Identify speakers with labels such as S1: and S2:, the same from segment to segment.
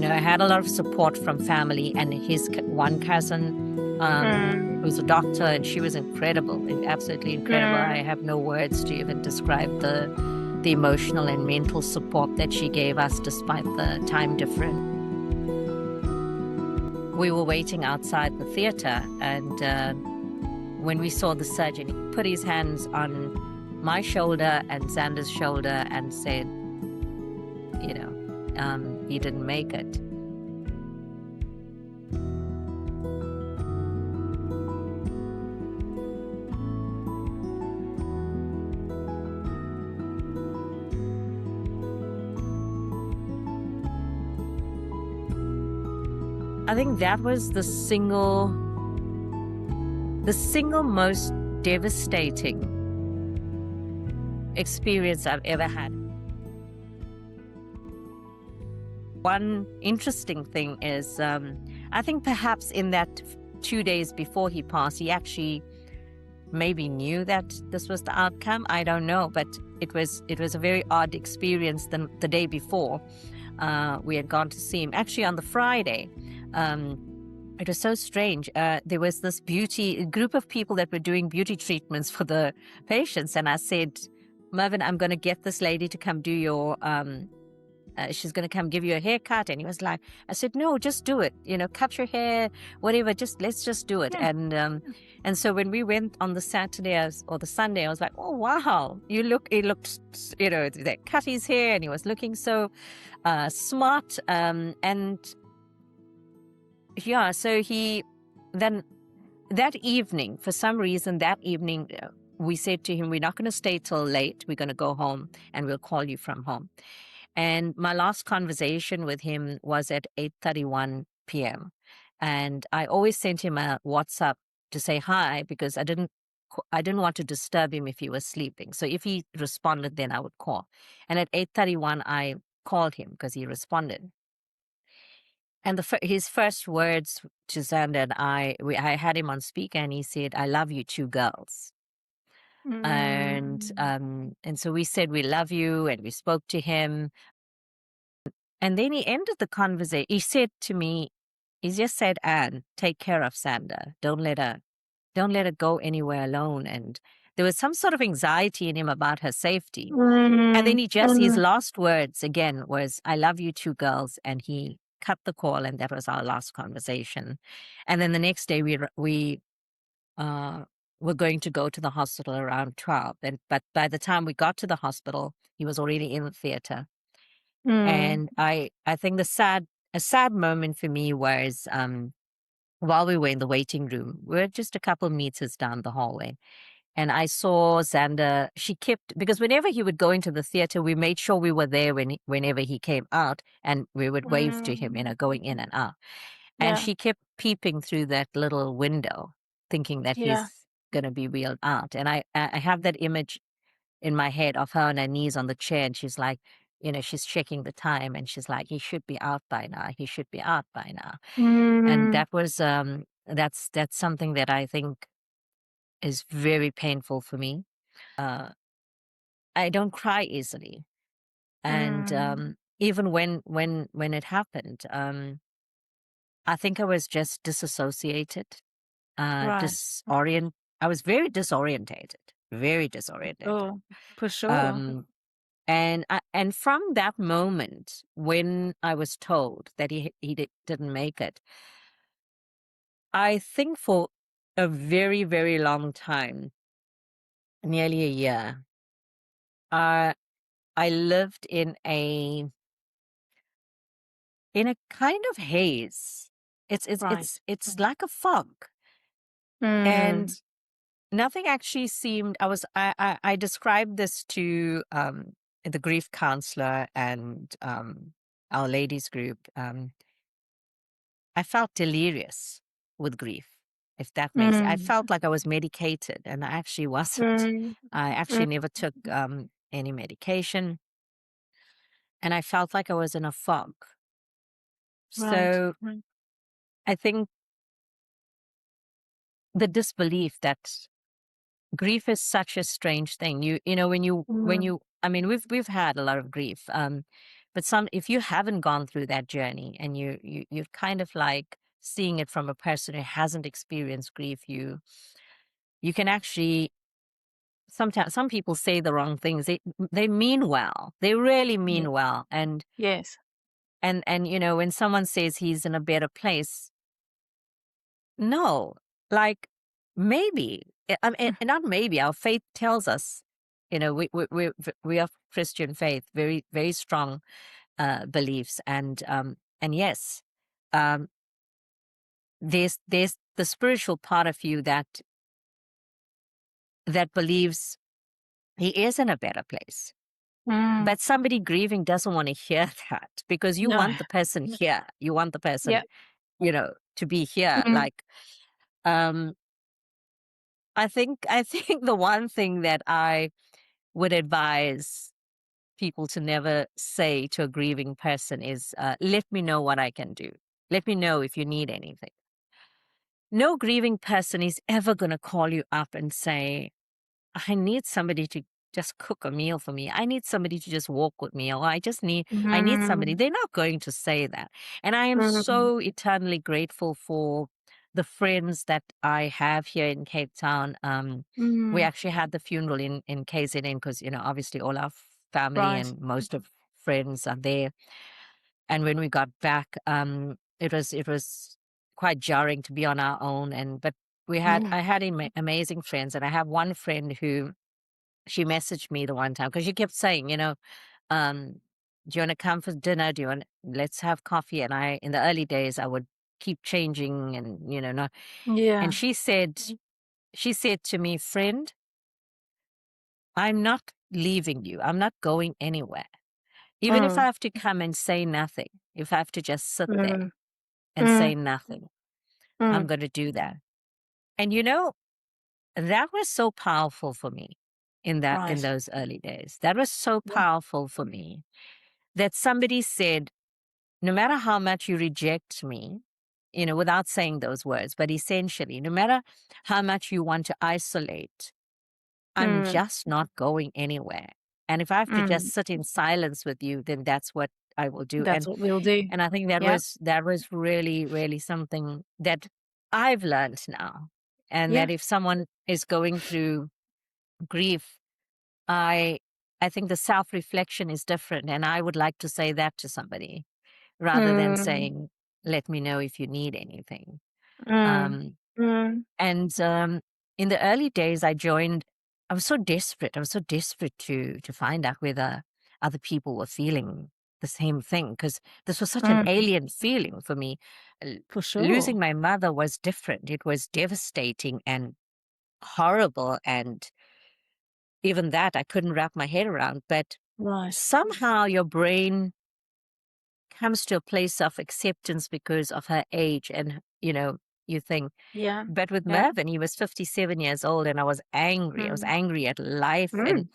S1: I had a lot of support from family and his one cousin, who's a doctor, and she was incredible, absolutely incredible. I have no words to even describe the emotional and mental support that she gave us despite the time difference. We were waiting outside the theater, and when we saw the surgeon, he put his hands on my shoulder and Zander's shoulder and said, he didn't make it. I think that was the single most devastating experience I've ever had. One interesting thing is, I think perhaps in that 2 days before he passed, he actually maybe knew that this was the outcome. I don't know, but it was a very odd experience. The day before, we had gone to see him. Actually, on the Friday, it was so strange. There was this group of people that were doing beauty treatments for the patients, and I said, Mervyn, I'm going to get this lady to come do your. She's going to come give you a haircut. And he was like, I said, no, just do it. Cut your hair, whatever. Let's just do it. And so when we went on the Saturday or the Sunday, I was like, oh, wow, he looked, they cut his hair and he was looking so smart. And yeah, so then that evening, for some reason, we said to him, we're not going to stay till late. We're going to go home and we'll call you from home. And my last conversation with him was at 8:31 p.m. And I always sent him a WhatsApp to say hi because I didn't want to disturb him if he was sleeping. So if he responded, then I would call. And at 8:31, I called him because he responded. And his first words to Zander and I had him on speaker, and he said, I love you, two girls. And so we said, we love you, and we spoke to him. And then he ended the conversation. He said to me, he just said, Anne, take care of Zander. Don't let her go anywhere alone. And there was some sort of anxiety in him about her safety. And then his last words again was, I love you, two girls. And he cut the call, and that was our last conversation. And then the next day we were going to go to the hospital around 12. But by the time we got to the hospital, he was already in the theater. And I think a sad moment for me was while we were in the waiting room, we were just a couple of meters down the hallway. And I saw Zander, because whenever he would go into the theater, we made sure we were there whenever he came out, and we would wave to him, going in and out. And she kept peeping through that little window, thinking that he's going to be wheeled out. And I have that image in my head of her on her knees on the chair, and she's like, she's checking the time, and she's like, he should be out by now. He should be out by now. And that was, that's something that I think is very painful for me. I don't cry easily. And even when it happened, I think I was just disassociated, I was very disorientated, very disorientated.
S2: Oh, for sure.
S1: And from that moment, when I was told that he didn't make it, I think for a very, very long time, nearly a year, I lived in a kind of haze. It's like a fog, and nothing actually seemed. I described this to the grief counselor and our ladies group. I felt delirious with grief, if that makes sense. I felt like I was medicated, and I actually wasn't. I actually never took any medication, and I felt like I was in a fog. So I think the disbelief that grief is such a strange thing. When you, I mean, we've had a lot of grief, But if you haven't gone through that journey and you're kind of like seeing it from a person who hasn't experienced grief, you can actually, sometimes some people say the wrong things. They mean well. They really mean well. And
S2: Yes.
S1: and when someone says he's in a better place, no, like maybe, I mean, not maybe. Our faith tells us, we are Christian faith, very very strong beliefs, and yes, um, there's the spiritual part of you that believes he is in a better place. But somebody grieving doesn't want to hear that, because you
S2: No.
S1: want the person here. You want the person,
S2: Yeah.
S1: to be here. Like, I think the one thing that I would advise people to never say to a grieving person is, let me know what I can do. Let me know if you need anything. No grieving person is ever going to call you up and say, I need somebody to just cook a meal for me. I need somebody to just walk with me. Or I need somebody. They're not going to say that. And I am so eternally grateful for the friends that I have here in Cape Town. We actually had the funeral in KZN because, obviously all our family
S2: Right.
S1: and most of friends are there. And when we got back, it was quite jarring to be on our own. But I had amazing friends, and I have one friend who, she messaged me the one time because she kept saying, do you want to come for dinner? Let's have coffee? And in the early days, I would keep changing and, no.
S2: Yeah.
S1: And she said to me, friend, I'm not leaving you. I'm not going anywhere. Even if I have to come and say nothing, if I have to just sit there and say nothing, I'm going to do that. And that was so powerful for me in those early days. That was so powerful for me that somebody said, no matter how much you reject me, without saying those words, but essentially, no matter how much you want to isolate, I'm just not going anywhere. And if I have to just sit in silence with you, then that's what I will do.
S2: That's what we'll do.
S1: And I think that was really, really something that I've learned now. And that if someone is going through grief, I think the self-reflection is different. And I would like to say that to somebody rather than saying, let me know if you need anything. And in the early days, I was so desperate. I was so desperate to find out whether other people were feeling the same thing, because this was such an alien feeling for me.
S2: For sure.
S1: Losing my mother was different. It was devastating and horrible, and even that I couldn't wrap my head around. But somehow your brain comes to a place of acceptance because of her age, and you think. But with Mervyn, he was 57 years old, and I was angry. I was angry at life and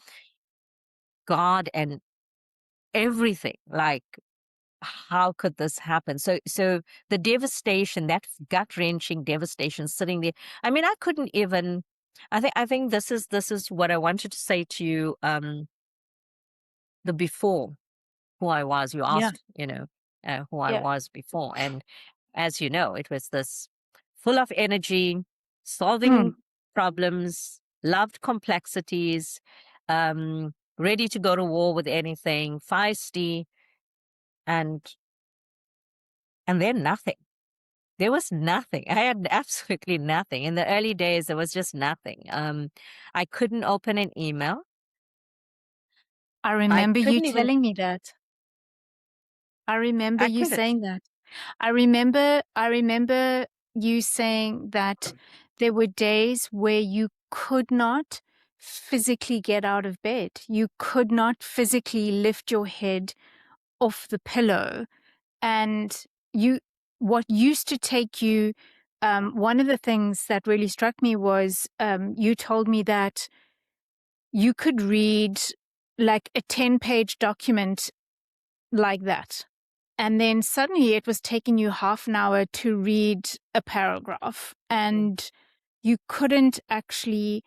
S1: God and everything. Like, how could this happen? So the devastation, that gut-wrenching devastation sitting there. I mean, I couldn't even. I think this is what I wanted to say to you. The before, who I was. You asked, who I was before, and as you know, it was this full of energy, solving problems, loved complexities, ready to go to war with anything, feisty, and then nothing. There was nothing. I had absolutely nothing. In the early days, there was just nothing. I couldn't open an email.
S2: I remember you
S1: couldn't even-
S2: telling me that. I remember you
S1: couldn't.
S2: saying that. I remember you saying that there were days where you could not physically get out of bed. You could not physically lift your head off the pillow. And what used to take you, one of the things that really struck me was you told me that you could read like a 10-page document like that. And then suddenly it was taking you half an hour to read a paragraph, and you couldn't actually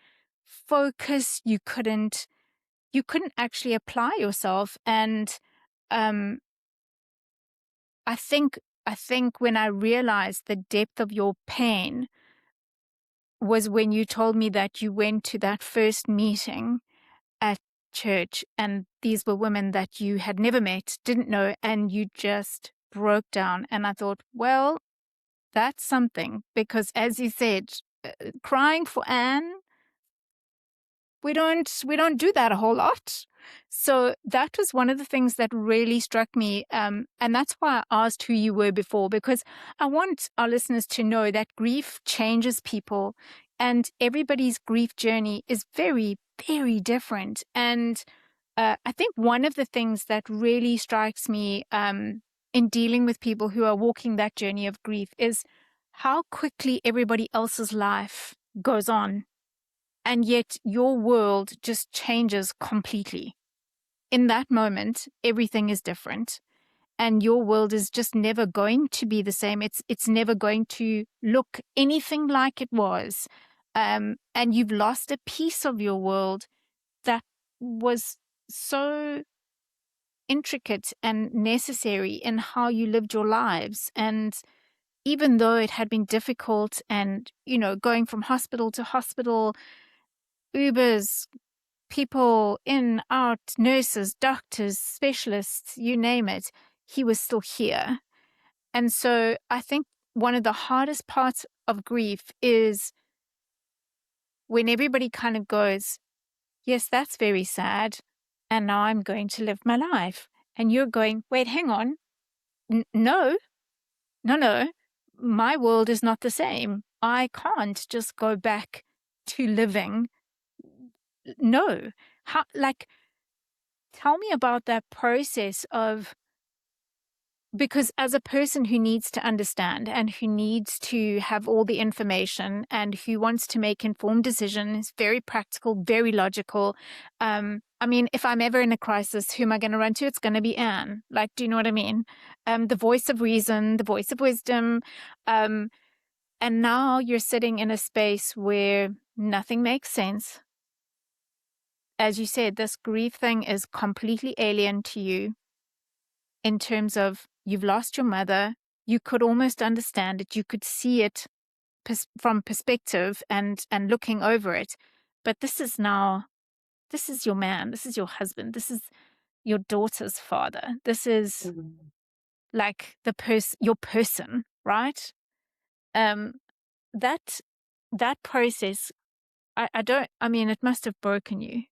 S2: focus. You couldn't actually apply yourself. And I think when I realized the depth of your pain was when you told me that you went to that first meeting at church and these were women that you had never met, didn't know, and you just broke down. And I thought, well, that's something, because as you said, crying for Anne, we don't do that a whole lot. So that was one of the things that really struck me. And that's why I asked who you were before, because I want our listeners to know that grief changes people and everybody's grief journey is very, very different. And I think one of the things that really strikes me in dealing with people who are walking that journey of grief is how quickly everybody else's life goes on. And yet your world just changes completely. In that moment, everything is different. And your world is just never going to be the same. It's never going to look anything like it was. And you've lost a piece of your world that was so intricate and necessary in how you lived your lives. And even though it had been difficult and, going from hospital to hospital, Ubers, people in, out, nurses, doctors, specialists, you name it, he was still here. And so I think one of the hardest parts of grief is when everybody kind of goes, yes, that's very sad. And now I'm going to live my life. And you're going, wait, hang on. No. My world is not the same. I can't just go back to living. No. Tell me about that process of, because as a person who needs to understand and who needs to have all the information and who wants to make informed decisions, very practical, very logical. If I'm ever in a crisis, who am I going to run to? It's going to be Anne. Do you know what I mean? The voice of reason, the voice of wisdom. And now you're sitting in a space where nothing makes sense. As you said, this grief thing is completely alien to you in terms of you've lost your mother. You could almost understand it. You could see it from perspective and looking over it. But this is your man. This is your husband. This is your daughter's father. This is like your person, right? That process, it must have broken you.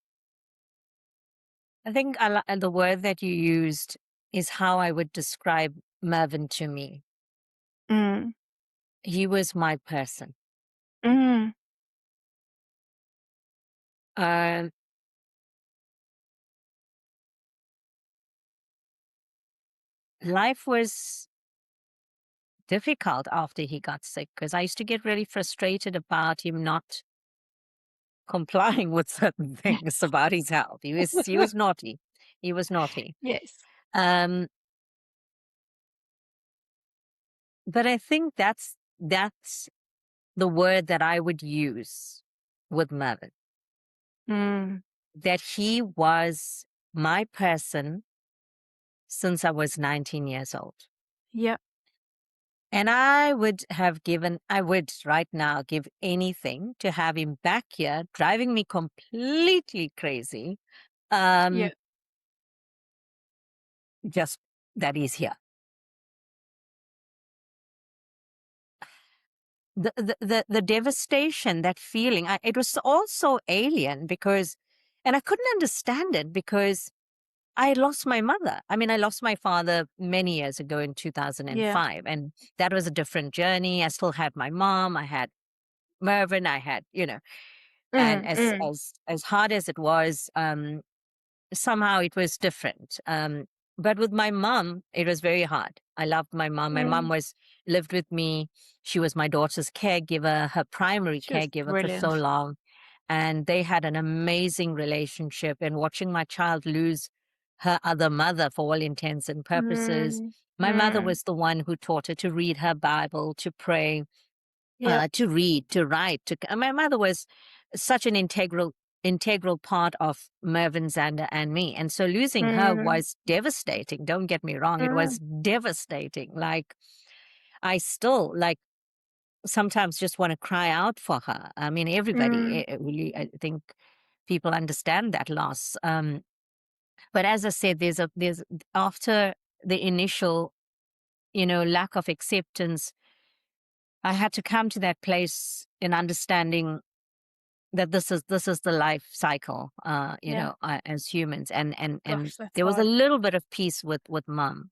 S1: I think the word that you used is how I would describe Mervyn to me.
S2: Mm.
S1: He was my person.
S2: Mm.
S1: Life was difficult after he got sick because I used to get really frustrated about him not complying with certain things about his health. He was naughty. He was naughty.
S2: Yes.
S1: But I think that's the word that I would use with Mervyn. That he was my person since I was 19 years old.
S2: Yep.
S1: And I would right now give anything to have him back here, driving me completely crazy.
S2: Yep.
S1: Just that he's here. The devastation, that feeling, it was also alien because, and I couldn't understand it because I lost my mother. I lost my father many years ago in 2005, and that was a different journey. I still had my mom. I had Mervin. I had, and as hard as it was, somehow it was different. But with my mom, it was very hard. I loved my mom. My mom lived with me. She was my daughter's caregiver, her primary caregiver for so long. And they had an amazing relationship. And watching my child lose her other mother for all intents and purposes, my mother was the one who taught her to read her Bible, to pray, to read, to write. My mother was such an integral integral part of Mervyn, Zander, and me. And so losing her was devastating. Don't get me wrong. It was devastating. Like, I still, like, sometimes just want to cry out for her. I mean, everybody, really, I think people understand that loss. But as I said, there's after the initial, lack of acceptance, I had to come to that place in understanding that this is the life cycle, as humans, and
S2: Gosh, that's
S1: there was a
S2: hard.
S1: little bit of peace with Mum.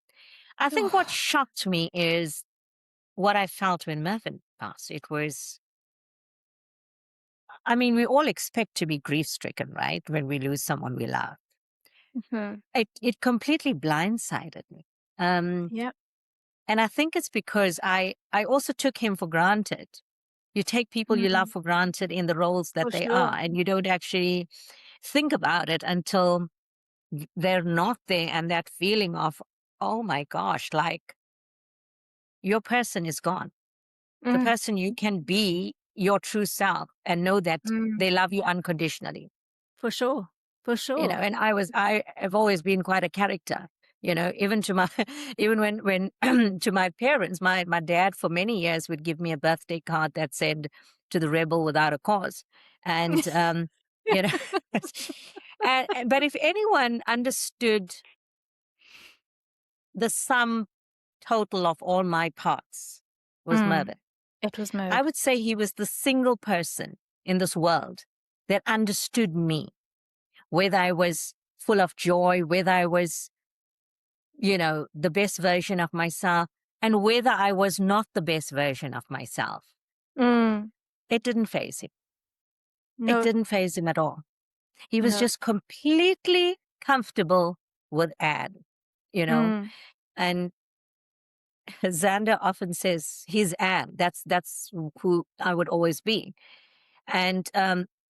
S1: I think what shocked me is what I felt when Mervyn passed. It was, I mean, we all expect to be grief stricken, right, when we lose someone we love. It completely blindsided me.
S2: Yep.
S1: And I think it's because I also took him for granted. You take people you love for granted in the roles that
S2: For
S1: they
S2: sure.
S1: are, and you don't actually think about it until they're not there. And that feeling of, oh my gosh, like, your person is gone. The person you can be your true self and know that they love you unconditionally.
S2: For sure. For sure.
S1: And I have always been quite a character, even to my, even when to my parents, my dad for many years would give me a birthday card that said, "To the rebel without a cause." And, you know, but if anyone understood the sum total of all my parts, was Mervyn.
S2: It was
S1: I
S2: Merv.
S1: would say he was the single person in this world that understood me, whether I was full of joy, whether I was, the best version of myself, and whether I was not the best version of myself. It didn't faze him. It
S2: No.
S1: didn't faze him at all. He was
S2: No.
S1: just completely comfortable with Anne, and Zander often says he's Anne. That's who I would always be. And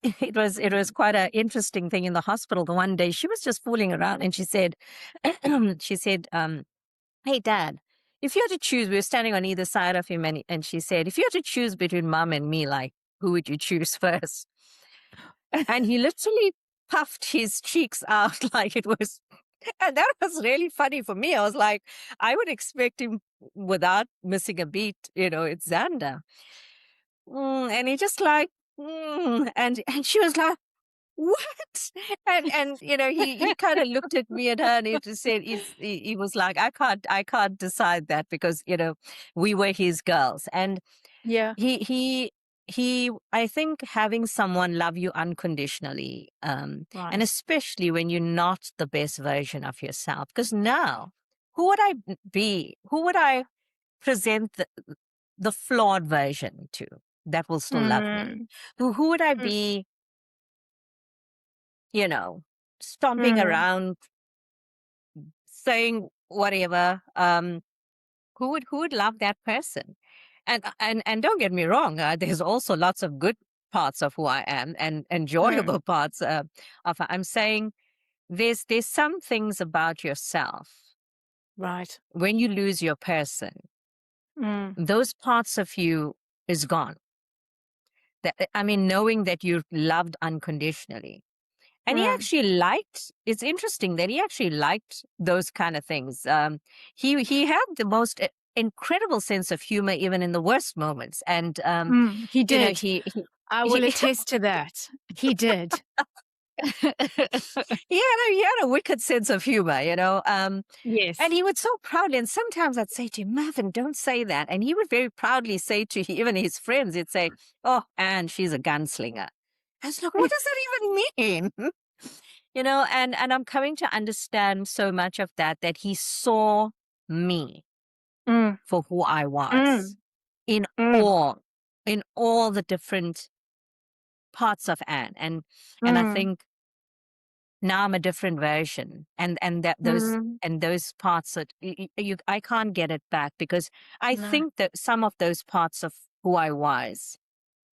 S1: it was quite an interesting thing in the hospital. The one day she was just fooling around, and she said, "Hey, Dad, if you had to choose," we were standing on either side of him, and she said, "If you had to choose between Mum and me, like, who would you choose first?" And he literally puffed his cheeks out like it was. And that was really funny for me. I was like, I would expect him, without missing a beat, it's Xander. And he just like, and she was like, "What?" And he kind of looked at me and her, and he just said, he was like, I can't decide that, because we were his girls. And
S2: Yeah.
S1: he I think having someone love you unconditionally, and
S2: Right.
S1: especially when you're not the best version of yourself, because now, who would I be? Who would I present the flawed version to that will still love me? Who would I be, stomping around, saying whatever? Who would love that person? And don't get me wrong, there's also lots of good parts of who I am, and enjoyable parts of. I'm saying there's some things about yourself
S2: Right.
S1: when you lose your person, those parts of you is gone. Knowing that you're loved unconditionally. And he actually liked, it's interesting that he actually liked those kind of things. He had the most incredible sense of humor, even in the worst momts. And,
S2: He did.
S1: he
S2: I will attest to that. He did.
S1: he had a wicked sense of humor,
S2: Yes.
S1: and he would so proudly, and sometimes I'd say to him, "Mervyn, don't say that." And he would very proudly say to even his friends, he'd say, "Oh, Anne, she's a gunslinger." I was like, what does that even mean? And I'm coming to understand so much of that he saw me for who I was in all the different parts of Anne. And I think now I'm a different version, and those parts that I can't get it back, because I
S2: No.
S1: think that some of those parts of who I was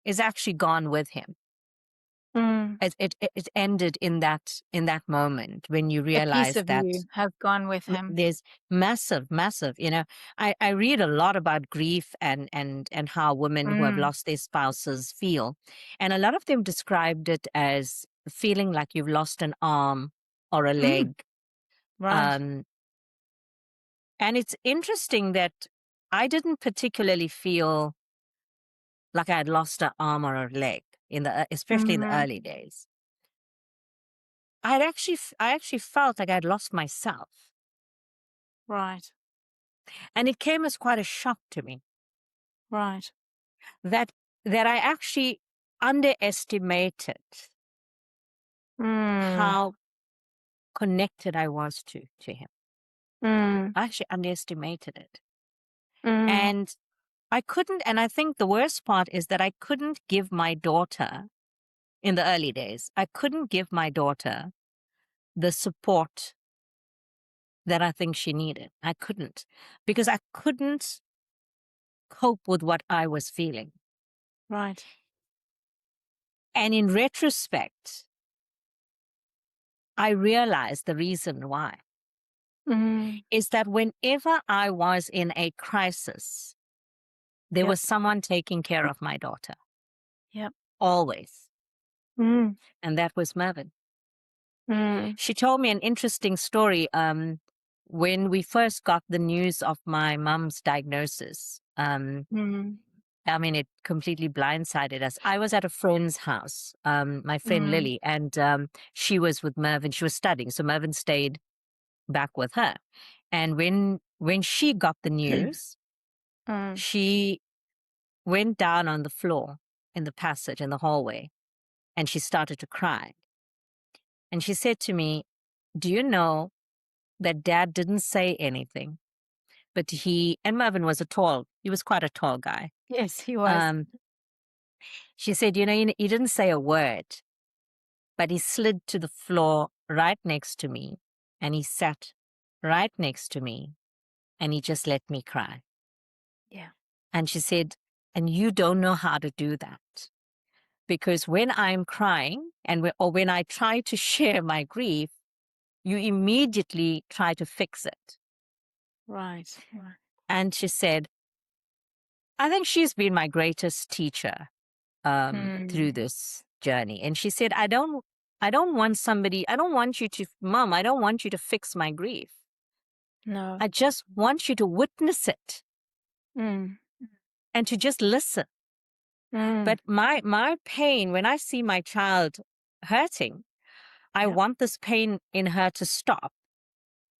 S1: is actually gone with him. It ended in that moment when you
S2: A piece
S1: realize
S2: of
S1: that
S2: you has gone with him.
S1: there's massive. I read a lot about grief and how women who have lost their spouses feel, and a lot of them described it as feeling like you've lost an arm or a leg.
S2: Right.
S1: And it's interesting that I didn't particularly feel like I had lost an arm or a leg especially in the early days. I actually felt like I'd lost myself,
S2: Right.
S1: and it came as quite a shock to me
S2: Right.
S1: that I actually underestimated how connected I was to him. I actually underestimated it, and I couldn't. And I think the worst part is that I couldn't give my daughter in the early days. I couldn't give my daughter the support that I think she needed. I couldn't, because I couldn't cope with what I was feeling.
S2: Right.
S1: And in retrospect, I realized the reason why is that whenever I was in a crisis, there
S2: Yep.
S1: was someone taking care of my daughter.
S2: Yep.
S1: Always.
S2: Mm.
S1: And that was Mervyn.
S2: Mm.
S1: She told me an interesting story. When we first got the news of my mom's diagnosis, I mean, it completely blindsided us. I was at a friend's house, my friend Lily, and she was with Mervyn. She was studying, so Mervyn stayed back with her. And when she got the news, she went down on the floor in the passage, in the hallway, and she started to cry. And she said to me, "Do you know that Dad didn't say anything, but and Mervyn was he was quite a tall guy.
S2: Yes, he was.
S1: She said, you know, he didn't say a word, but he slid to the floor right next to me, and he sat right next to me, and he just let me cry."
S2: Yeah.
S1: And she said, "And you don't know how to do that. Because when I'm crying or when I try to share my grief, you immediately try to fix it."
S2: Right.
S1: And she said, I think she's been my greatest teacher through this journey. And she said, I don't want you to, Mom, I don't want you to fix my grief.
S2: No.
S1: I just want you to witness it and to just listen. But my pain, when I see my child hurting, I want this pain in her to stop.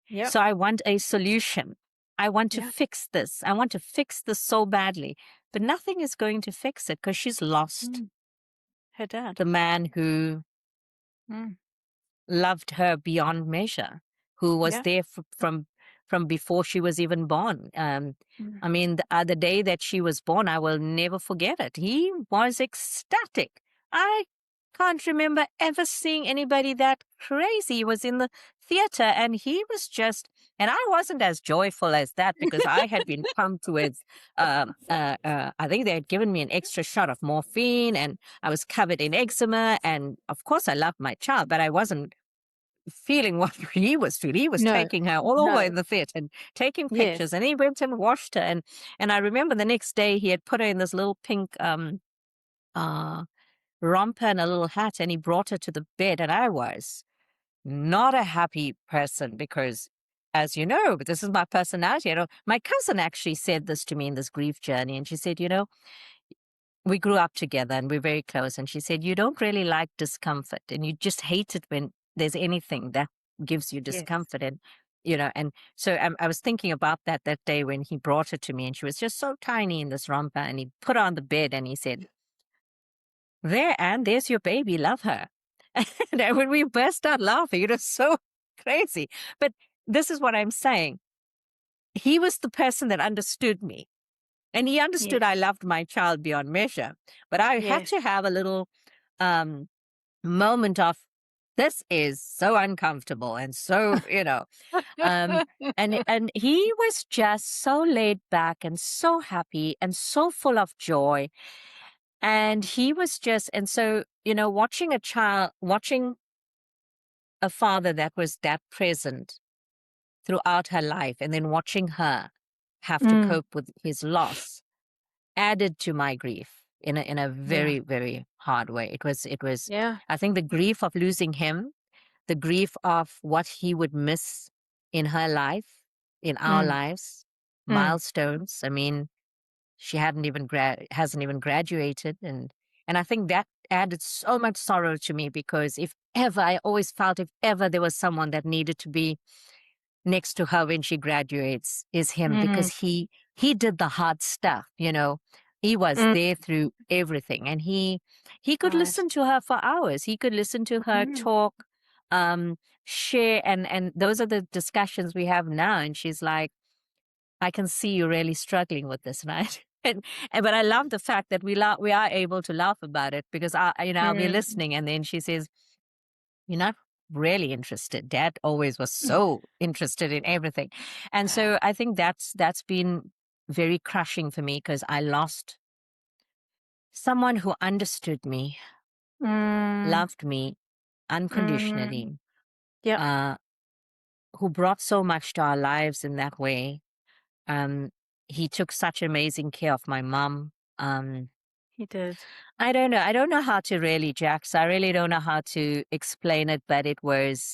S2: Yep.
S1: So I want a solution. I want to fix this. I want to fix this so badly. But nothing is going to fix it because she's lost
S2: Her dad.
S1: the man who loved her beyond measure, who was there from before she was even born. I mean, the day that she was born, I will never forget it. He was ecstatic. I can't remember ever seeing anybody that crazy. He was in the theater and he was just, and I wasn't as joyful as that because I had been pumped with, I think they had given me an extra shot of morphine and I was covered in eczema. And of course I loved my child, but I wasn't feeling what he was feeling. He was taking her all over in the theater and taking pictures, and he went and washed her. And I remember the next day he had put her in this little pink romper and a little hat, and he brought her to the bed. And I was not a happy person because, as you know, but this is my personality. You know, my cousin actually said this to me in this grief journey, and she said, you know, we grew up together and we're very close. And she said, you don't really like discomfort and you just hate it when there's anything that gives you discomfort. And, you know, and so I was thinking about that day when he brought her to me and she was just so tiny in this romper and he put her on the bed and he said, there, Anne, there's your baby, love her. And when we burst out laughing, it was so crazy. But this is what I'm saying. He was the person that understood me. And he understood I loved my child beyond measure. But I had to have a little moment of, this is so uncomfortable and so, you know. And he was just so laid back and so happy and so full of joy. And he was just, and so, you know, watching a father that was that present throughout her life and then watching her have to cope with his loss added to my grief. in a
S2: Yeah.
S1: very, very hard way. It was,
S2: Yeah.
S1: I think the grief of losing him, the grief of what he would miss in her life, in our
S2: Mm.
S1: lives,
S2: Mm.
S1: milestones. I mean, she hasn't even graduated, and I think that added so much sorrow to me, because if ever, I always felt, if ever there was someone that needed to be next to her when she graduates, is him,
S2: Mm.
S1: because he did the hard stuff, he was
S2: Mm.
S1: there through everything, and he could
S2: Right.
S1: listen to her for hours. He could listen to her
S2: Mm.
S1: talk, share, and those are the discussions we have now. And she's like, I can see you really struggling with this, right? But I love the fact that we are able to laugh about it, because I'll be
S2: Mm.
S1: listening, and then she says, "You're not really interested. Dad always was so interested in everything," and so I think that's been very crushing for me, because I lost someone who understood me,
S2: Mm.
S1: loved me
S2: Mm.
S1: unconditionally,
S2: Yep.
S1: uh, who brought so much to our lives in that way. Um, he took such amazing care of my mom. Um,
S2: He did.
S1: I don't know. I don't know how to really, Jax. I really don't know how to explain it, but it's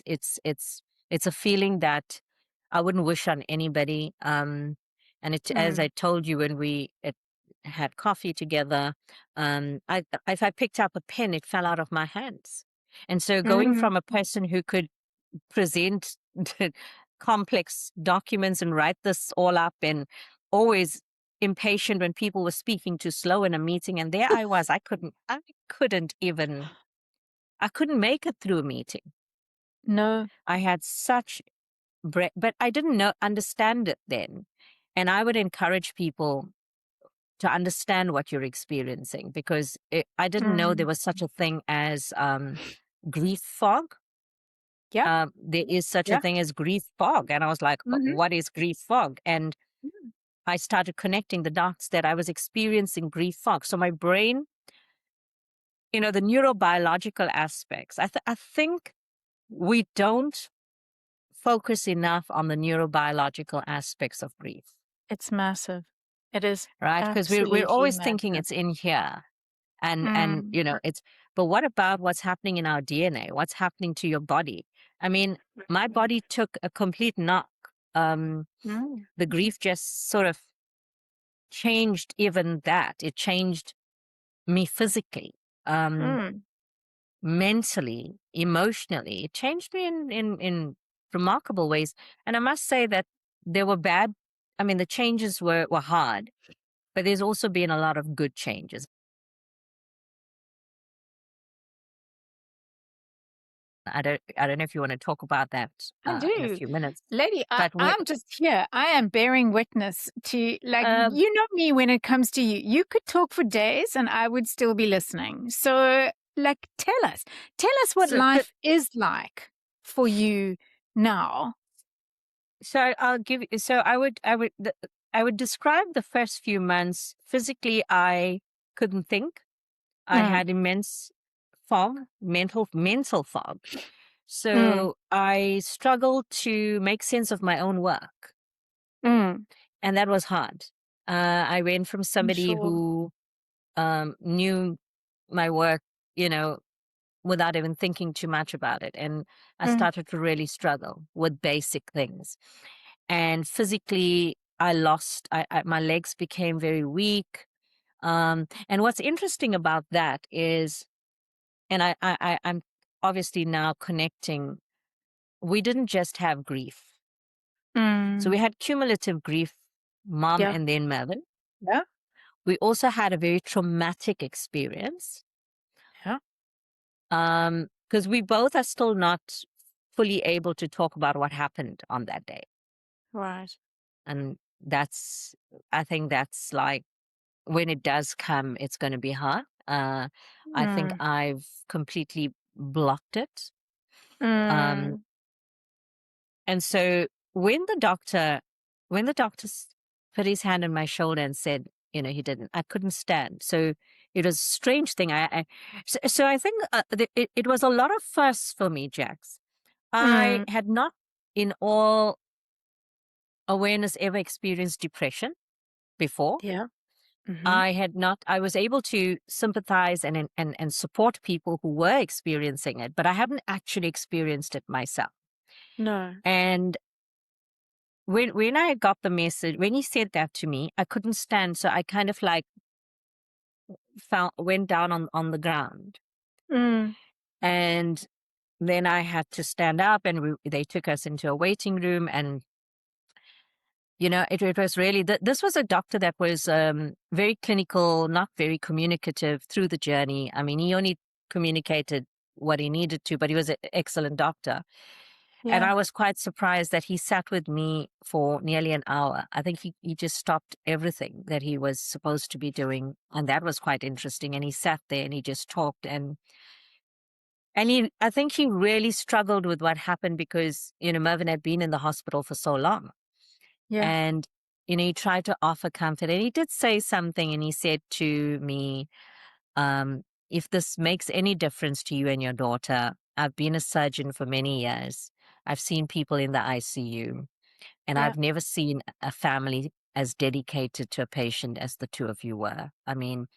S1: a feeling that I wouldn't wish on anybody. And as
S2: Mm.
S1: I told you when had coffee together, if I picked up a pen, it fell out of my hands. And so going
S2: Mm.
S1: from a person who could present complex documents and write this all up, and always impatient when people were speaking too slow in a meeting, and there I was, I couldn't make it through a meeting.
S2: No.
S1: I had such but I didn't understand it then, and I would encourage people to understand what you're experiencing, because I didn't know there
S2: Mm.
S1: was such a thing as grief fog.
S2: Yeah.
S1: There is such a
S2: Yeah.
S1: thing as grief fog. And I was like,
S2: Mhm.
S1: what is grief fog? And
S2: Mm.
S1: I started connecting the dots that I was experiencing grief fog. So my brain, the neurobiological aspects, I think we don't focus enough on the neurobiological aspects of grief,
S2: It's massive. It is
S1: right? Because we're
S2: absolutely
S1: always thinking
S2: massive.
S1: it's in here. And
S2: Mm.
S1: it's, but what about what's happening in our DNA? What's happening to your body? I mean, my body took a complete knock.
S2: Mm.
S1: The grief just sort of changed even that. It changed me physically, um,
S2: Mm.
S1: mentally, emotionally. It changed me in remarkable ways. And I must say that there were the changes were hard, but there's also been a lot of good changes. I don't know if you want to talk about that
S2: I
S1: in a
S2: do.
S1: few minutes,
S2: Lady,
S1: but
S2: I'm just here. I am bearing witness to, like,
S1: um,
S2: you know me when it comes to you. You could talk for days and I would still be listening. So, like, tell us what
S1: so
S2: life is like for you now.
S1: so I'll give you. So I would describe the first few months. Physically, I couldn't think. I
S2: Mm.
S1: had immense fog, mental fog.
S2: Mm.
S1: So I struggled to make sense of my own work,
S2: Mm.
S1: and that was hard. I went from
S2: I'm
S1: somebody
S2: sure.
S1: who knew my work, you know, without even thinking too much about it, and I
S2: Mm.
S1: started to really struggle with basic things. And physically, my legs became very weak. And what's interesting about that is, and I'm obviously now connecting, we didn't just have grief. So
S2: Mm.
S1: we had cumulative grief, mom
S2: Yeah.
S1: and then Mervin.
S2: Yeah.
S1: We also had a very traumatic experience,
S2: Yeah.
S1: because we both are still not fully able to talk about what happened on that day.
S2: Right.
S1: And I think that's like, when it does come, it's going to be hard. I think
S2: Mm.
S1: I've completely blocked it. Um,
S2: Mm.
S1: and so when the doctor put his hand on my shoulder and said, I couldn't stand. So it was a strange thing. So I think it was a lot of firsts for me, Jax. I
S2: Mm.
S1: had not, in all awareness, ever experienced depression before.
S2: Yeah. Mhm.
S1: I was able to sympathize and support people who were experiencing it, but I hadn't actually experienced it myself.
S2: No.
S1: And when I got the message, when he said that to me, I couldn't stand. So I kind of like went down on the ground.
S2: Mm.
S1: And then I had to stand up, and they took us into a waiting room. And, it was really, this was a doctor that was very clinical, not very communicative through the journey. I mean, he only communicated what he needed to, but he was an excellent doctor. And
S2: Yeah.
S1: I was quite surprised that he sat with me for nearly an hour. I think he just stopped everything that he was supposed to be doing. And that was quite interesting. And he sat there and he just talked. I think he really struggled with what happened because, Mervyn had been in the hospital for so long.
S2: Yeah.
S1: And, he tried to offer comfort. And he did say something, and he said to me, if this makes any difference to you and your daughter, I've been a surgeon for many years. I've seen people in the ICU, and
S2: Yeah.
S1: I've never seen a family as dedicated to a patient as the two of you were. I mean,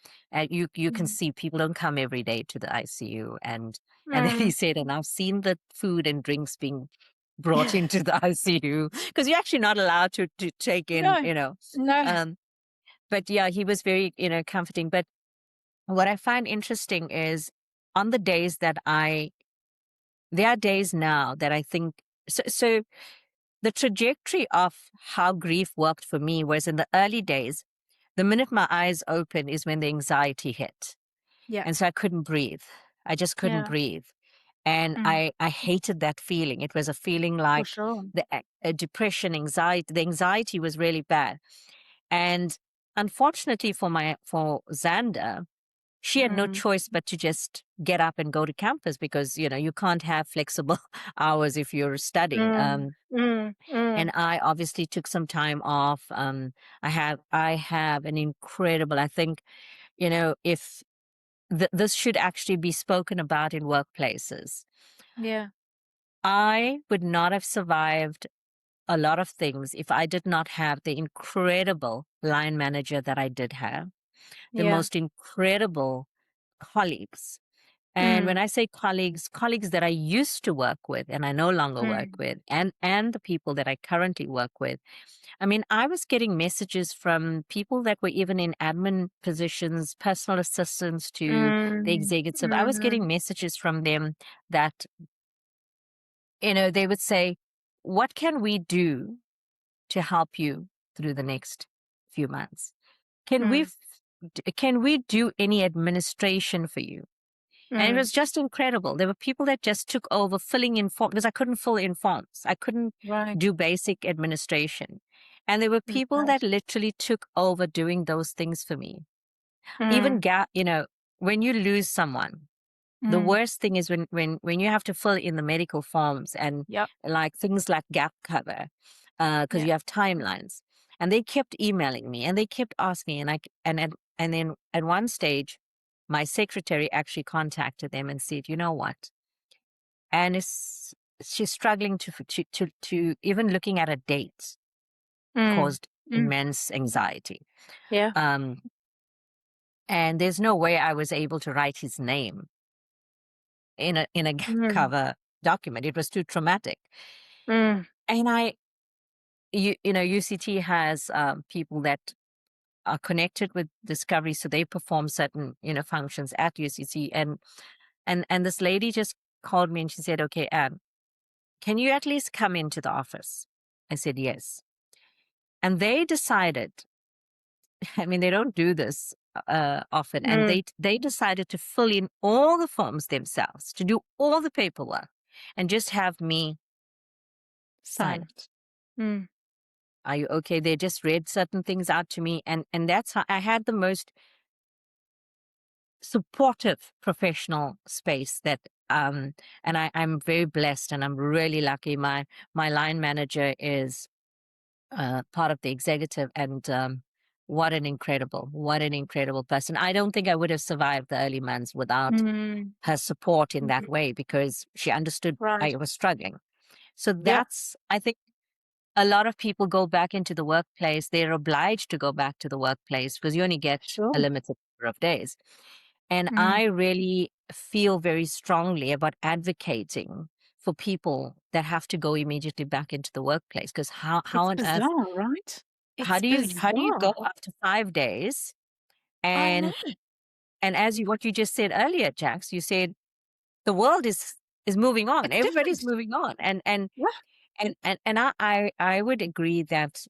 S1: you can
S2: Mm.
S1: see people don't come every day to the ICU, and then he
S2: Mm.
S1: said, and I've seen the food and drinks being brought into the ICU because you're actually not allowed to take in,
S2: No. No.
S1: Um, but yeah, he was very comforting. But what I find interesting is on the days there are days now that I think so the trajectory of how grief worked for me was in the early days. The minute my eyes open is when the anxiety hit.
S2: Yeah.
S1: And so I couldn't breathe. I just couldn't
S2: Yeah.
S1: breathe. And
S2: Mm.
S1: I hated that feeling. It was a feeling
S2: For
S1: like
S2: sure.
S1: a depression, anxiety. The anxiety was really bad. And unfortunately for Xander, she had no
S2: Mm.
S1: choice but to just get up and go to campus because, you can't have flexible hours if you're studying.
S2: Mm. Mm.
S1: And
S2: Mm.
S1: I obviously took some time off. I have an incredible, I think, if this should actually be spoken about in workplaces.
S2: Yeah.
S1: I would not have survived a lot of things if I did not have the incredible line manager that I did have, the
S2: Yeah.
S1: most incredible colleagues. And when
S2: Mm.
S1: I say colleagues that I used to work with and I no longer work
S2: Mm.
S1: with, and the people that I currently work with. I mean, I was getting messages from people that were even in admin positions, personal assistants to the
S2: Mm.
S1: executive. I was
S2: Mhm.
S1: getting messages from them that, they would say, what can we do to help you through the next few months? Can we,
S2: Mm.
S1: f- can we do any administration for you? And it
S2: Mm.
S1: was just incredible. There were people that just took over filling in forms because I couldn't fill in forms. I couldn't
S2: Right.
S1: do basic administration. And there were people
S2: Okay.
S1: that literally took over doing those things for me. Even,
S2: Mm.
S1: when you lose someone, the
S2: Mm.
S1: worst thing is when you have to fill in the medical forms and
S2: Yep.
S1: like things like gap cover, because
S2: Yeah.
S1: you have timelines. And they kept emailing me and they kept asking, and then at one stage, my secretary actually contacted them and said, you know what? And she's struggling to even looking at a date
S2: Mm.
S1: caused
S2: Mm.
S1: immense anxiety.
S2: Yeah.
S1: Um, and there's no way I was able to write his name in a
S2: Mm.
S1: cover document. It was too traumatic.
S2: Mm.
S1: And UCT has people that are connected with Discovery, so they perform certain functions at UCT. And this lady just called me and she said, "Okay, Anne, can you at least come into the office?" I said, "Yes." And they decided. I mean, they don't do this often, and
S2: Mm.
S1: they decided to fill in all the forms themselves, to do all the paperwork, and just have me sign
S2: Silent.
S1: it.
S2: Mm.
S1: Are you okay? They just read certain things out to me, and that's how I had the most supportive professional space that and I'm very blessed and I'm really lucky. My line manager is part of the executive, and what an incredible person. I don't think I would have survived the early months without
S2: Mm.
S1: her support in that
S2: Mhm.
S1: way because she understood
S2: Right.
S1: I was struggling. So
S2: Yep.
S1: that's, I think, a lot of people go back into the workplace. They're obliged to go back to the workplace because you only get
S2: Sure.
S1: a limited number of days. And
S2: Mm.
S1: I really feel very strongly about advocating for people that have to go immediately back into the workplace, because how
S2: It's
S1: on earth,
S2: bizarre, right?
S1: how
S2: It's
S1: do you go
S2: bizarre.
S1: after 5 days?
S2: I know.
S1: And as you what you just said earlier, Jax, you said the world is moving on.
S2: It's
S1: Everybody's
S2: different.
S1: moving on.
S2: Yeah.
S1: And I would agree that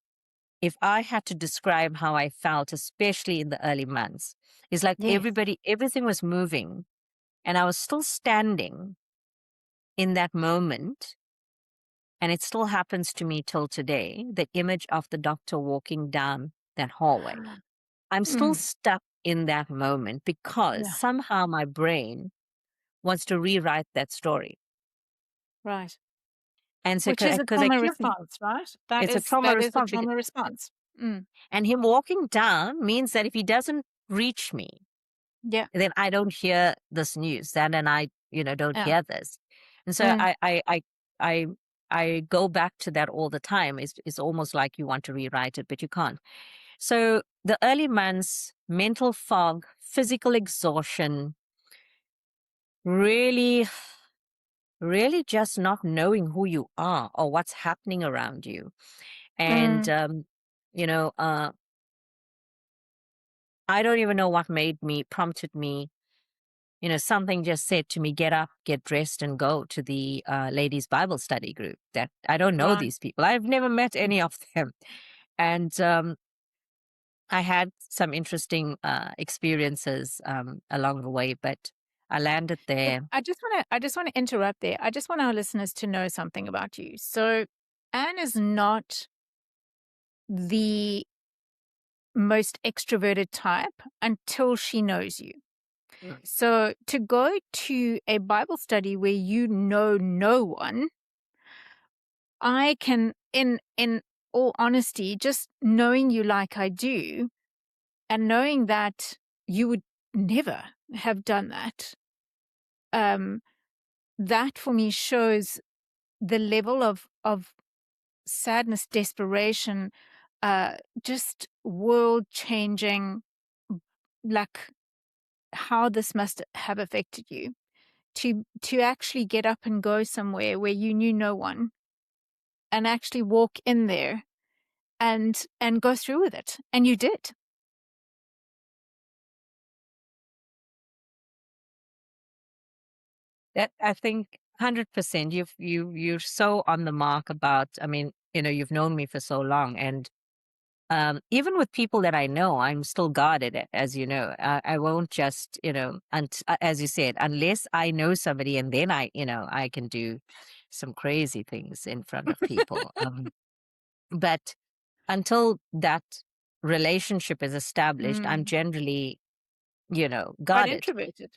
S1: if I had to describe how I felt, especially in the early months, it's like
S2: Yes.
S1: everything was moving and I was still standing in that moment. And it still happens to me till today, the image of the doctor walking down that hallway. I'm still
S2: Mm.
S1: stuck in that moment because
S2: Yeah.
S1: somehow my brain wants to rewrite that story.
S2: Right.
S1: And so,
S2: Which is a
S1: because I
S2: trauma
S1: keep,
S2: response, right?
S1: it's a trauma
S2: That is a
S1: response.
S2: trauma response. Mm.
S1: And him walking down means that if he doesn't reach me,
S2: Yeah.
S1: then I don't hear this news. Then I, don't
S2: Yeah.
S1: hear this. And so
S2: Mm.
S1: I I go back to that all the time. It's almost like you want to rewrite it, but you can't. So the early months, mental fog, physical exhaustion, really, really just not knowing who you are or what's happening around you. And,
S2: Mm.
S1: you know, uh, I don't even know what prompted me. Something just said to me, get up, get dressed, and go to the ladies' Bible study group. That I don't know
S2: Right.
S1: these people. I've never met any of them. And I had some interesting experiences along the way, but I landed
S2: But
S1: there.
S2: I just want to interrupt there. I just want our listeners to know something about you. So Anne is not the most extroverted type until she knows you.
S1: Mm.
S2: So to go to a Bible study where you know no one, I can, in all honesty, just knowing you like I do, and knowing that you would never have done that, um, that for me shows the level of sadness, desperation, just world changing, like how this must have affected you to actually get up and go somewhere where you knew no one and actually walk in there and go through with it, and you did.
S1: That I think 100%. You're so on the mark about. I mean, you've known me for so long, and even with people that I know, I'm still guarded, as you know. I won't just, as you said, unless I know somebody, and then I can do some crazy things in front of people. But until that relationship is established, I'm
S2: Mm,
S1: generally,
S2: quite
S1: guarded.
S2: introverted.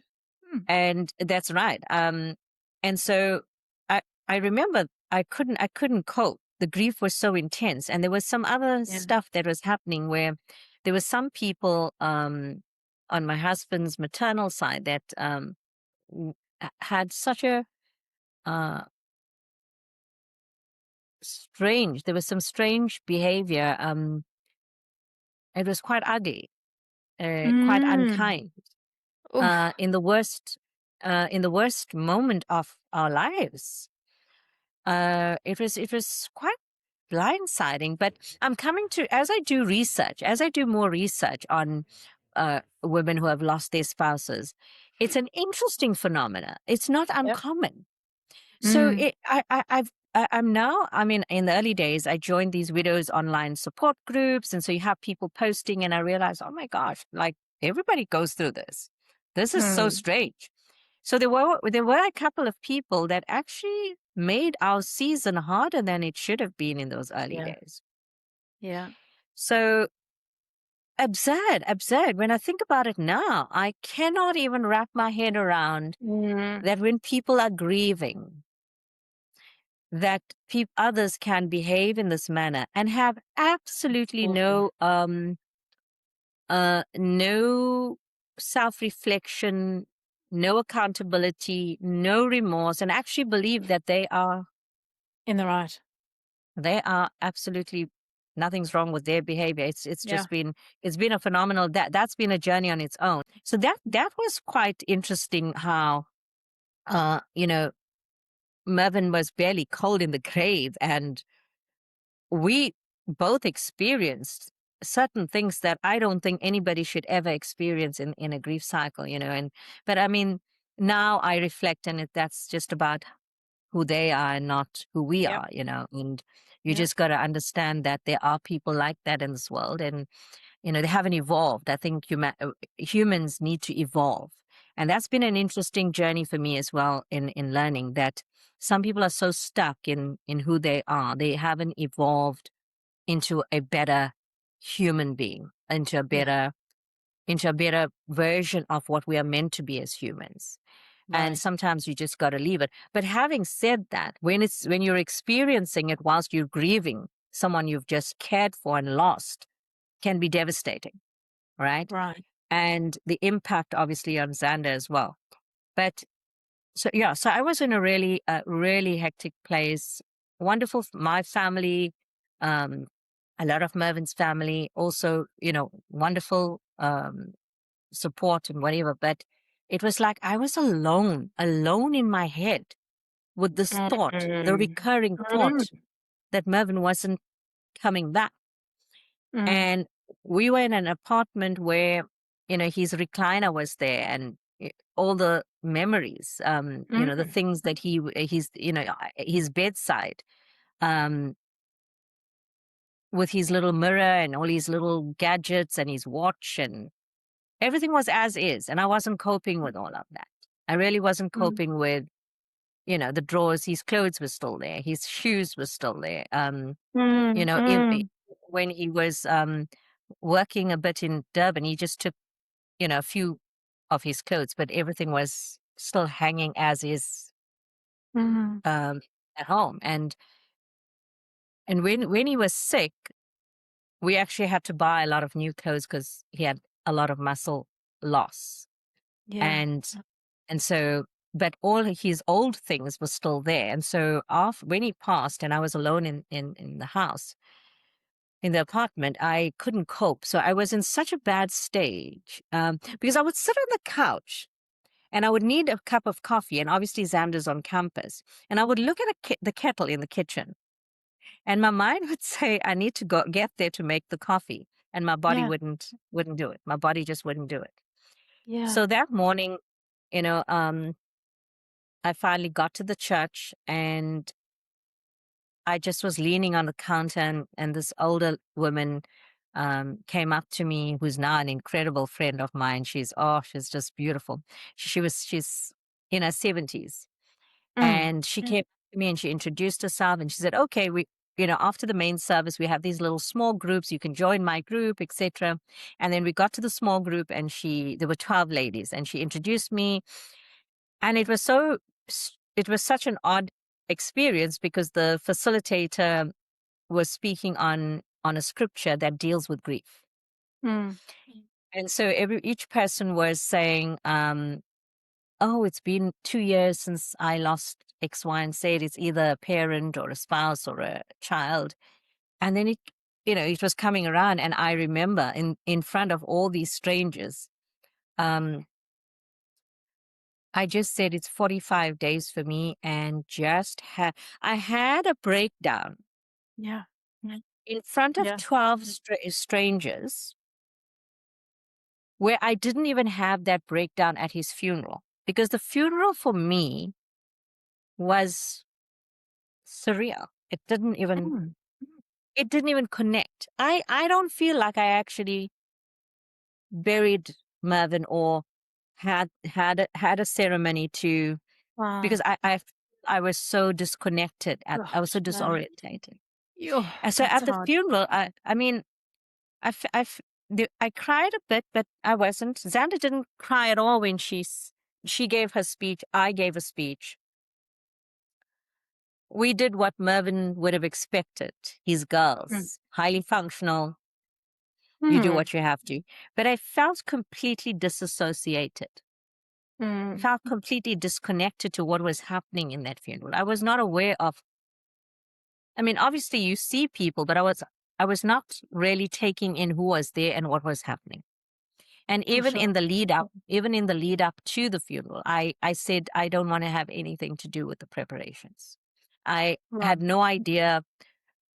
S2: Hmm.
S1: And that's right. And so I remember I couldn't cope. The grief was so intense, and there was some other
S2: Yeah.
S1: stuff that was happening where there were some people on my husband's maternal side that had such a uh, strange. There was some strange behavior. It was quite ugly, quite
S2: Mm.
S1: unkind.
S2: Oof.
S1: In the worst moment of our lives. It was quite blindsiding. But I'm coming to, as I do more research on women who have lost their spouses, it's an interesting phenomena. It's not
S2: Yep.
S1: uncommon. So
S2: Mm.
S1: I'm now, I mean, in the early days, I joined these widows online support groups. And so you have people posting, and I realized, oh my gosh, like everybody goes through this. This is so
S2: Mm.
S1: strange. So there were a couple of people that actually made our season harder than it should have been in those early
S2: Yeah.
S1: days.
S2: Yeah.
S1: So absurd. When I think about it now, I cannot even wrap my head around
S2: Mm.
S1: that when people are grieving, that others can behave in this manner and have absolutely
S2: Awful.
S1: no self-reflection, no accountability, no remorse, and actually believe that they are
S2: In the right.
S1: They are absolutely nothing's wrong with their behavior. It's
S2: Yeah.
S1: just been a phenomenal that's been a journey on its own. So that was quite interesting how you know, Mervyn was barely cold in the grave, and we both experienced certain things that I don't think anybody should ever experience in a grief cycle, you know. And but I mean, now I reflect, and that's just about who they are and not who we
S2: Yep.
S1: are, you know. And you
S2: Yep.
S1: just got to understand that there are people like that in this world, and you know they haven't evolved. I think humans need to evolve, and that's been an interesting journey for me as well in learning that some people are so stuck in who they are, they haven't evolved into a better human being,
S2: Yeah.
S1: into a better version of what we are meant to be as humans. And
S2: Right.
S1: sometimes you just got to leave it. But having said that, when you're experiencing it whilst you're grieving someone you've just cared for and lost, can be devastating, right?
S2: Right.
S1: And the impact obviously on Xander as well. But so yeah, so I was in a really hectic place. Wonderful, my family, um, a lot of Mervin's family, also, you know, wonderful support and whatever. But it was like I was alone in my head with this thought, the
S2: Mm.
S1: recurring
S2: Mm.
S1: thought that Mervyn wasn't coming back.
S2: Mm.
S1: And we were in an apartment where, you know, his recliner was there, and all the memories, you know, the
S2: Mm.
S1: things that he's, you know, his bedside, um, with his little mirror and all his little gadgets and his watch, and everything was as is. And I wasn't coping with all of that. I really wasn't
S2: Mm.
S1: coping with, you know, the drawers. His clothes were still there. His shoes were still there. You
S2: Mm.
S1: know,
S2: Mm.
S1: when he was working a bit in Durban, he just took, you know, a few of his clothes, but everything was still hanging as is
S2: Mm.
S1: um, at home. And when he was sick, we actually had to buy a lot of new clothes because he had a lot of muscle loss.
S2: Yeah.
S1: And so, but all his old things were still there. And so after, when he passed and I was alone in the house, in the apartment, I couldn't cope. So I was in such a bad stage because I would sit on the couch and I would need a cup of coffee. And obviously, Xander's on campus. And I would look at the kettle in the kitchen, and my mind would say, I need to go get there to make the coffee. And my body
S2: Yeah.
S1: wouldn't do it. My body just wouldn't do it.
S2: Yeah.
S1: So that morning, you know, I finally got to the church, and I just was leaning on the counter, and this older woman came up to me, who's now an incredible friend of mine. She's just beautiful. She's in her 70s.
S2: Mm.
S1: And she came up to me and she introduced herself, and she said, okay, you know, after the main service, we have these little small groups. You can join my group, etc. And then we got to the small group, and there were 12 ladies, and she introduced me. And it was such an odd experience because the facilitator was speaking on a scripture that deals with grief.
S2: Mm.
S1: And so each person was saying, oh, it's been 2 years since I lost X, Y, and Z. It's either a parent or a spouse or a child. And then you know, it was coming around, and I remember in front of all these strangers, um, I just said it's 45 days for me, and I had a breakdown
S2: Yeah.
S1: in front of
S2: Yeah.
S1: 12 strangers, where I didn't even have that breakdown at his funeral, because the funeral for me was surreal.
S2: Mm.
S1: It didn't even connect. I don't feel like I actually buried Mervyn or had a ceremony to, because
S2: Wow.
S1: I was so disconnected. I was so
S2: Gosh. Yeah.
S1: disorientated.
S2: Yo,
S1: And so
S2: that's
S1: at the
S2: hard.
S1: funeral, I mean, I cried a bit, but I wasn't. Xander didn't cry at all when she gave her speech. I gave a speech. We did what Mervyn would have expected. His
S2: Mm.
S1: girls, highly functional. You do
S2: Mm.
S1: what you have to. But I felt completely disassociated. I
S2: Mm.
S1: felt completely disconnected to what was happening in that funeral. I was not aware of I mean, obviously you see people, but I was not really taking in who was there and what was happening. And
S2: For
S1: even
S2: sure.
S1: in the lead up, to the funeral, I said, I don't want to have anything to do with the preparations. I
S2: Right.
S1: had no idea.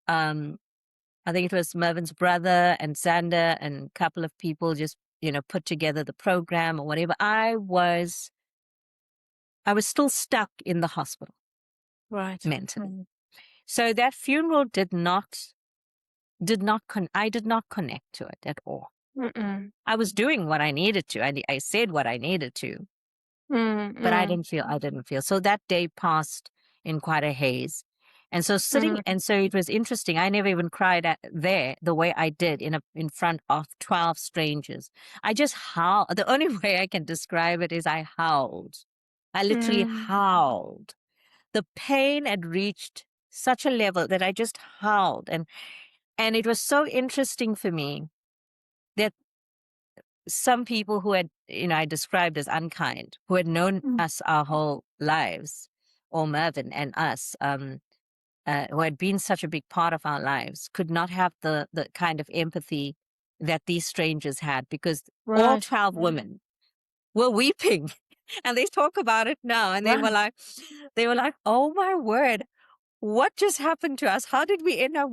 S1: I think it was Mervin's brother and Zander and a couple of people just, put together the program or whatever. I was still stuck in the hospital
S2: Right.
S1: mentally. So that funeral I did not connect to it at all.
S2: Mm-mm.
S1: I was doing what I needed to. I said what I needed to, but I didn't feel. So that day passed in quite a haze. And so it was interesting. I never even cried there the way I did in front of 12 strangers. I just howled. The only way I can describe it is I howled. I literally howled. The pain had reached such a level that I just howled. And it was so interesting for me that some people who had, I described as unkind, who had known us our whole lives, or Mervyn and us, who had been such a big part of our lives, could not have the kind of empathy that these strangers had, because all
S2: Right.
S1: 12 women were weeping. And they talk about it now, and
S2: Right.
S1: they were like, oh my word, what just happened to us? How did we end up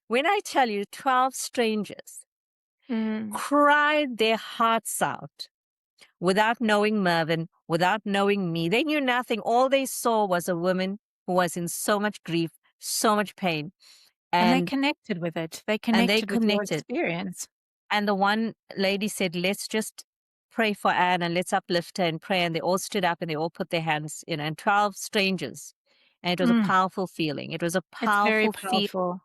S1: when I tell you 12 strangers cried their hearts out without knowing Mervyn, without knowing me. They knew nothing. All they saw was a woman who was in so much grief, so much pain.
S2: And they
S1: And
S2: connected with it. They
S1: they
S2: connected with your
S1: connected.
S2: experience.
S1: And the one lady said, let's just pray for Anne and let's uplift her and pray. And they all stood up and they all put their hands, and 12 strangers. And it was a powerful feeling. It was a
S2: It's very
S1: powerful feeling,
S2: powerful.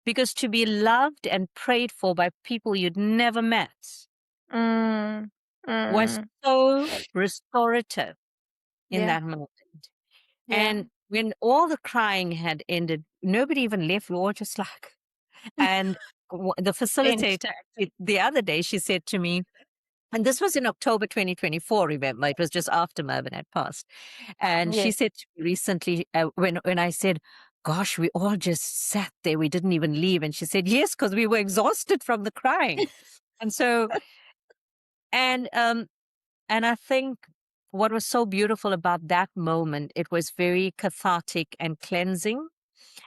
S1: because to be loved and prayed for by people you'd never met
S2: Mm.
S1: was
S2: Mm.
S1: so restorative in
S2: Yeah.
S1: that moment.
S2: Yeah.
S1: And when all the crying had ended, nobody even left. We were all just like, and the
S2: Spent.
S1: facilitator, the other day, she said to me, and this was in October 2024, remember, it was just after Mervyn had passed. And she
S2: Yes.
S1: said to me recently, when I said, gosh, we all just sat there, we didn't even leave. And she said, yes, because we were exhausted from the crying. And so, and I think what was so beautiful about that moment, it was very cathartic and cleansing.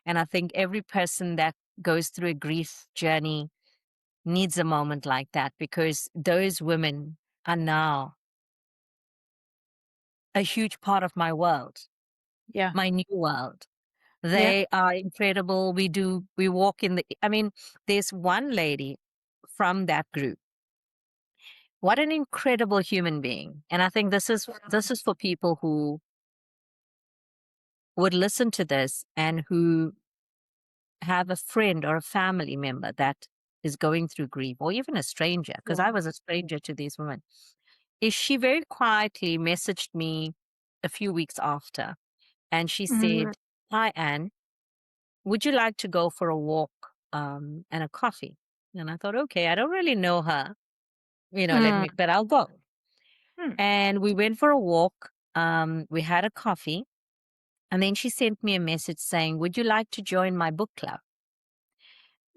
S1: And I think every person that goes through a grief journey needs a moment like that, because those women are now a huge part of my world,
S2: Yeah.
S1: my new world.
S2: Yeah.
S1: They are incredible. We walk in I mean, there's one lady from that group. What an incredible human being. And I think this is for people who would listen to this and who have a friend or a family member that is going through grief, or even a stranger, because I was a stranger to these women. Is she very quietly messaged me a few weeks after, and she
S2: Mm.
S1: said, hi, Anne, would you like to go for a walk and a coffee? And I thought, okay, I don't really know her,
S2: Mm.
S1: but I'll go.
S2: Mm.
S1: And we went for a walk. We had a coffee. And then she sent me a message saying, would you like to join my book club?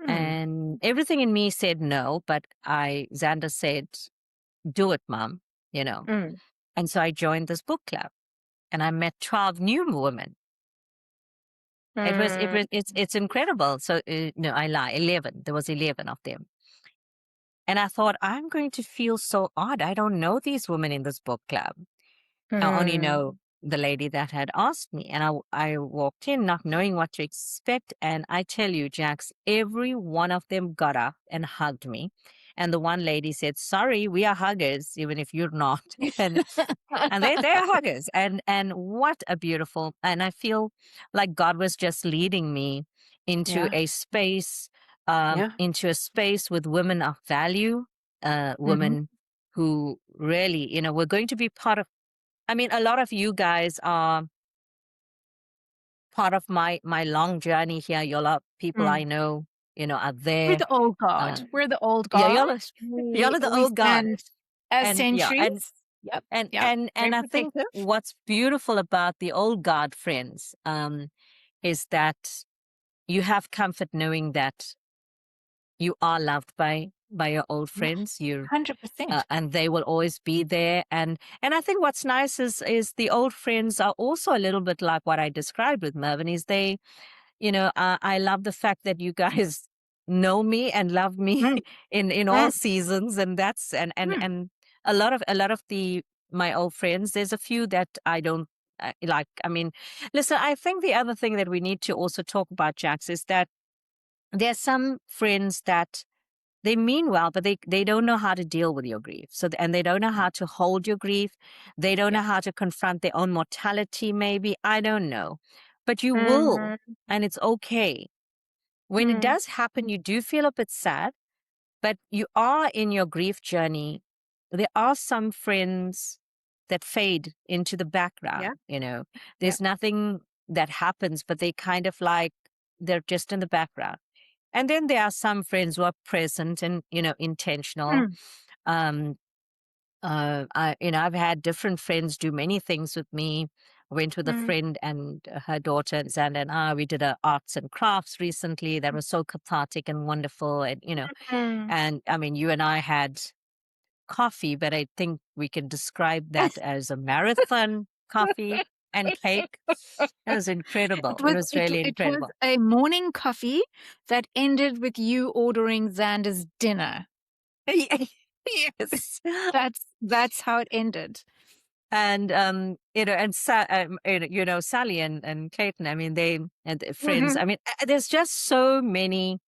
S2: Mm.
S1: And everything in me said no, but Xander said, do it, Mom, you know.
S2: Mm.
S1: And so I joined this book club and I met 12 new women.
S2: Mm.
S1: It's incredible. So, no, I lie, 11. There was 11 of them. And I thought, I'm going to feel so odd. I don't know these women in this book club. I only
S2: Mm.
S1: know the lady that had asked me. And I walked in not knowing what to expect. And I tell you, Jax, every one of them got up and hugged me. And the one lady said, sorry, we are huggers, even if you're not. And they're huggers. And what a beautiful, and I feel like God was just leading me into
S2: Yeah.
S1: a space,
S2: Yeah.
S1: with women of value, women who really, we're going to be part of. I mean, a lot of you guys are part of my long journey here. Y'all are people I
S2: Mm.
S1: know, are
S2: We're
S1: there.
S2: the old
S1: Uh,
S2: guard. We're the old
S1: yeah,
S2: guard.
S1: y'all are the
S2: We
S1: old guard.
S2: stand as
S1: And yeah,
S2: sentries. Yep. Yep. Very
S1: and I think
S2: protective.
S1: what's beautiful about the old guard friends, is that you have comfort knowing that you are loved by your old friends. You're
S2: 100%.
S1: and they will always be there. And I think what's nice is the old friends are also a little bit like what I described with Mervyn. Is they, I love the fact that you guys know me and love me
S2: Mm,
S1: in all
S2: mm,
S1: seasons, and that's
S2: mm.
S1: and a lot of the my old friends. There's a few that I don't like. I mean, listen, I think the other thing that we need to also talk about, Jax, is that there are some friends that they mean well, but they don't know how to deal with your grief. So, and they don't know how to hold your grief. They don't
S2: Yeah.
S1: know how to confront their own mortality, maybe. I don't know. But you will,
S2: Mm,
S1: and it's okay. When it
S2: mm.
S1: does happen, you do feel a bit sad, but you are in your grief journey. There are some friends that fade into the background,
S2: Yeah. Yeah.
S1: There's nothing that happens, but they kind of like, they're just in the background. And then there are some friends who are present and, intentional.
S2: Mm,
S1: Um, I've had different friends do many things with me. I went with a
S2: mm,
S1: friend and her daughter, and Zander and I, we did a arts and crafts recently that was so cathartic and wonderful. And,
S2: mm.
S1: and I mean, you and I had coffee, but I think we can describe that as a marathon coffee and cake. It was incredible.
S2: It
S1: It
S2: was
S1: was
S2: it
S1: really
S2: it was
S1: incredible.
S2: a morning coffee that ended with you ordering Xander's dinner.
S1: Yes.
S2: That's how it ended.
S1: And and Sally and Clayton, I mean, they and their friends,
S2: Mhm.
S1: I mean, there's just so many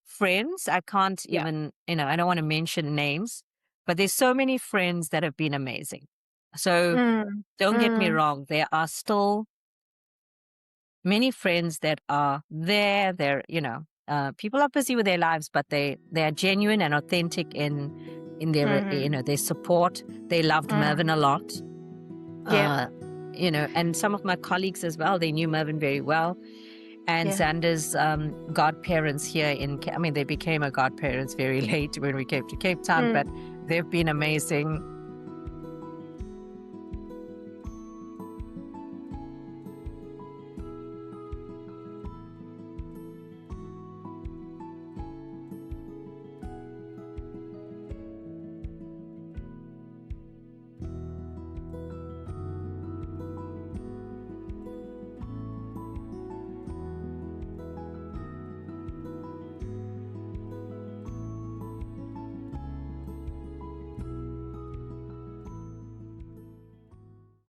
S1: friends. I can't
S2: Yeah.
S1: even, I don't want to mention names, but there's so many friends that have been amazing. So
S2: Mm,
S1: don't get me
S2: mm,
S1: wrong, there are still many friends that are there. They're, people are busy with their lives, but they are genuine and authentic in their,
S2: mhm,
S1: their support. They loved
S2: mm.
S1: Mervyn a lot.
S2: Yeah.
S1: uh, and some of my colleagues as well, they knew Mervyn very well. And
S2: Yeah.
S1: Zander's godparents here I mean, they became a godparents very late when we came to Cape Town,
S2: Mm,
S1: but they've been amazing.